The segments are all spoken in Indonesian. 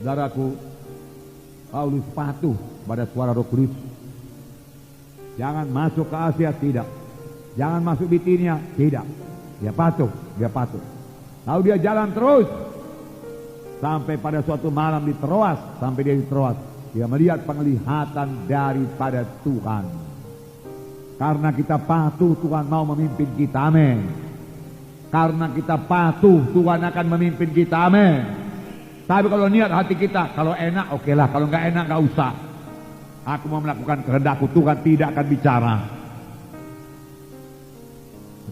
Saudaraku, Paulus patuh pada suara Roh Kudus. Jangan masuk ke Asia, tidak. Jangan masuk Bitinia, tidak. Dia patuh. Lalu dia jalan terus sampai pada suatu malam di Troas. Sampai dia di Troas, dia melihat penglihatan daripada Tuhan. Karena kita patuh, Tuhan mau memimpin kita, amin. Karena kita patuh, Tuhan akan memimpin kita, amin. Tapi kalau niat hati kita, kalau enak oke lah, kalau nggak enak nggak usah. Aku mau melakukan kehendakku, Tuhan tidak akan bicara.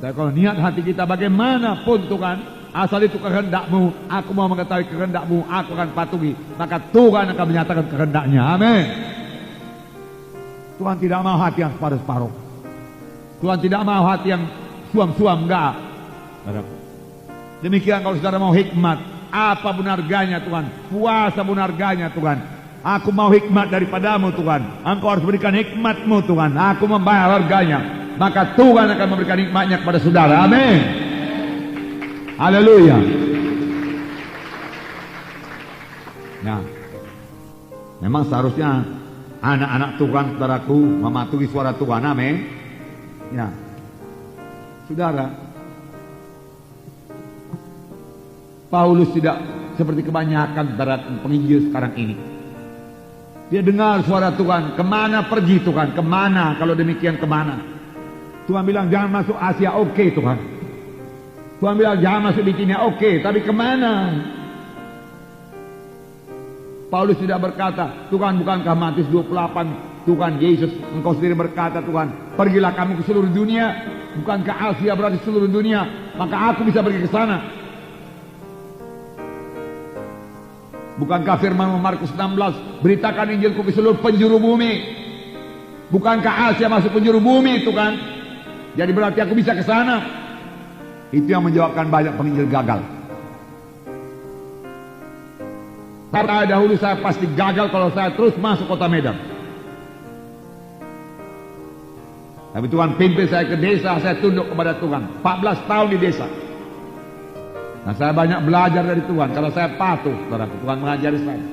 Tapi kalau niat hati kita bagaimanapun Tuhan, asal itu kehendakmu, aku mau mengetahui kehendakmu, aku akan patuhi, maka Tuhan akan menyatakan kehendaknya, amin. Tuhan tidak mau hati yang separuh-separuh. Tuhan tidak mau hati yang suam-suam, enggak. Demikian kalau saudara mau hikmat, apa pun harganya Tuhan, puasa pun harganya Tuhan. Aku mau hikmat daripadamu Tuhan, Engkau harus berikan hikmatmu Tuhan, aku membayar harganya. Maka Tuhan akan memberikan hikmatnya kepada saudara, amin. Haleluya. Nah, memang seharusnya anak-anak Tuhan, saudaraku, mematuhi suara Tuhan, amin. Ya, saudara, Paulus tidak seperti kebanyakan saudara penginjil sekarang ini. Dia dengar suara Tuhan, kemana pergi Tuhan, kemana, kalau demikian kemana. Tuhan bilang jangan masuk Asia, oke Tuhan. Tuhan bilang jangan masuk Bitinia, oke, tapi kemana? Paulus tidak berkata, Tuhan bukankah Matius 28, Tuhan Yesus, Engkau sendiri berkata Tuhan, pergilah kamu ke seluruh dunia. Bukankah Asia berarti seluruh dunia? Maka aku bisa pergi ke sana. Bukankah firman Markus 16, beritakan Injilku ke seluruh penjuru bumi. Bukankah Asia masuk penjuru bumi Tuhan? Jadi berarti aku bisa ke sana. Itu yang menjawabkan banyak penginjil gagal. Karena dahulu saya pasti gagal kalau saya terus masuk kota Medan. Tapi Tuhan pimpin saya ke desa, saya tunduk kepada Tuhan. 14 tahun di desa. Nah, saya banyak belajar dari Tuhan karena saya patuh, saudaraku. Tuhan mengajari saya.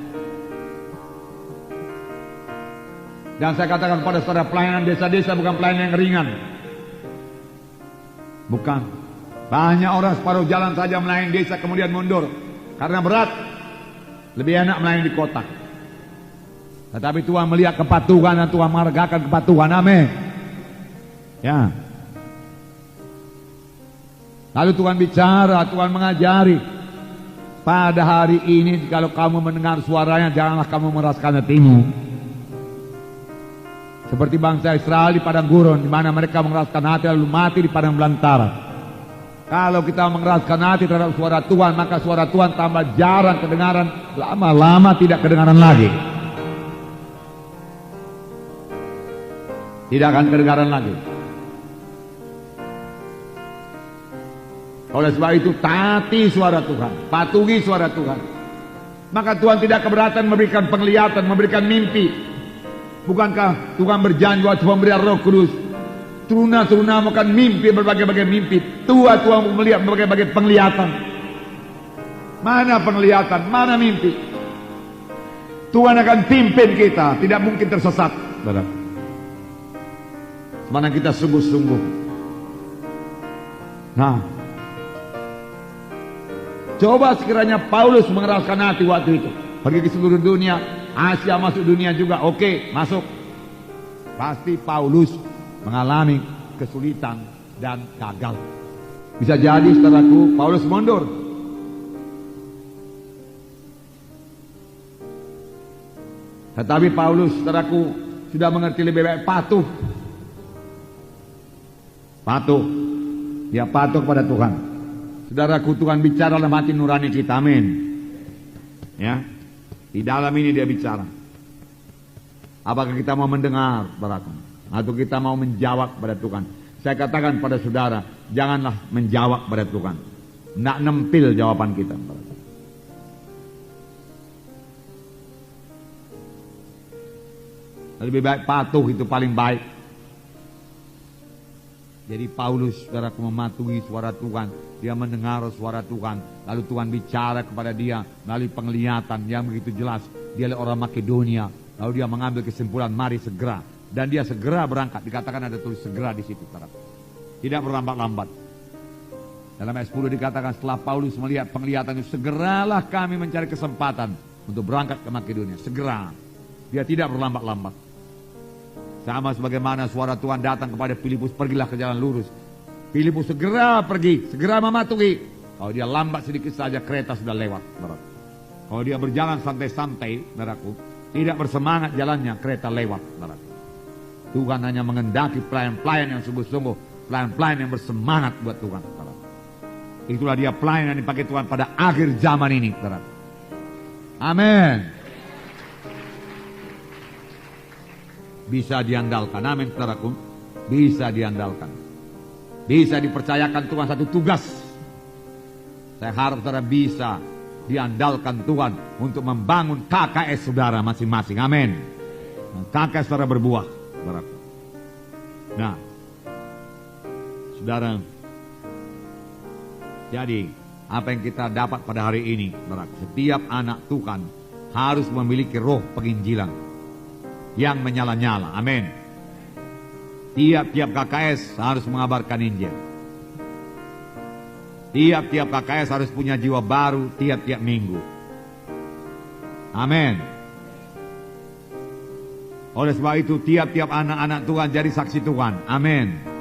Dan saya katakan pada saudara, pelayanan desa-desa bukan pelayanan yang ringan. Bukan. Banyak orang separuh jalan saja melayani desa kemudian mundur karena berat. Lebih enak melayani di kota. Tetapi Tuhan melihat kepatuhan dan Tuhan menghargakan kepatuhan, amin. Ya. Lalu Tuhan bicara, Tuhan mengajari. Pada hari ini kalau kamu mendengar suaranya, janganlah kamu meraskan hatimu. Seperti bangsa Israel di padang gurun, di mana mereka mengeraskan hati lalu mati di padang belantara. Kalau kita mengeraskan hati terhadap suara Tuhan, maka suara Tuhan tambah jarang kedengaran, lama-lama tidak kedengaran lagi. Tidak akan kedengaran lagi. Oleh sebab itu taati suara Tuhan, patuhi suara Tuhan. Maka Tuhan tidak keberatan memberikan penglihatan, memberikan mimpi. Bukankah Tuhan berjanji waktu pemberian Roh Kudus, turuna-turuna makan mimpi, berbagai-bagai mimpi. Tua-tua melihat berbagai-bagai penglihatan. Mana penglihatan, mana mimpi? Tuhan akan pimpin kita, tidak mungkin tersesat. Mana kita sungguh-sungguh. Nah, coba sekiranya Paulus mengeraskan hati waktu itu, pergi ke seluruh dunia, Asia masuk dunia juga, oke, masuk. Pasti Paulus mengalami kesulitan dan gagal. Bisa jadi saudaraku, Paulus mundur. Tetapi Paulus, saudaraku, sudah mengerti lebih baik patuh. Patuh. Dia patuh kepada Tuhan. Saudaraku, Tuhan bicara dalam hati nurani kita, amin. Ya, di dalam ini dia bicara. Apakah kita mau mendengar, saudaraku, atau kita mau menjawab pada Tuhan? Saya katakan pada saudara, janganlah menjawab pada Tuhan. Nak nempil jawaban kita. Lebih baik patuh, itu paling baik. Jadi Paulus, saudaraku, mematuhi suara Tuhan. Dia mendengar suara Tuhan. Lalu Tuhan bicara kepada dia melalui penglihatan yang begitu jelas. Dia adalah orang Makedonia. Lalu dia mengambil kesimpulan, mari segera. Dan dia segera berangkat. Dikatakan ada tulis segera di situ, saudara. Tidak berlambat-lambat. Dalam ayat 10 dikatakan, setelah Paulus melihat penglihatan itu, segeralah kami mencari kesempatan untuk berangkat ke Makedonia. Segera. Dia tidak berlambat-lambat. Sama sebagaimana suara Tuhan datang kepada Filipus, pergilah ke jalan lurus. Filipus segera pergi, segera mematuhi. Kalau dia lambat sedikit saja, kereta sudah lewat. Kalau dia berjalan santai-santai, saudaraku, tidak bersemangat jalannya, kereta lewat. Saudaraku. Tuhan hanya mengendaki pelayan-pelayan yang sungguh-sungguh, pelayan-pelayan yang bersemangat buat Tuhan. Saudaraku. Itulah dia pelayan yang dipakai Tuhan pada akhir zaman ini. Saudaraku. Amin. Bisa diandalkan, amin saudaraku. Bisa diandalkan. Bisa dipercayakan Tuhan satu tugas. Saya harap saudara bisa diandalkan Tuhan untuk membangun KKS saudara masing-masing, amin. KKS saudara berbuah, saudaraku. Nah, saudara, jadi apa yang kita dapat pada hari ini, saudaraku, setiap anak Tuhan harus memiliki roh penginjilan yang menyala-nyala, amin. Tiap-tiap KKS harus mengabarkan Injil. Tiap-tiap KKS harus punya jiwa baru tiap-tiap minggu, amin. Oleh sebab itu tiap-tiap anak-anak Tuhan jadi saksi Tuhan, amin.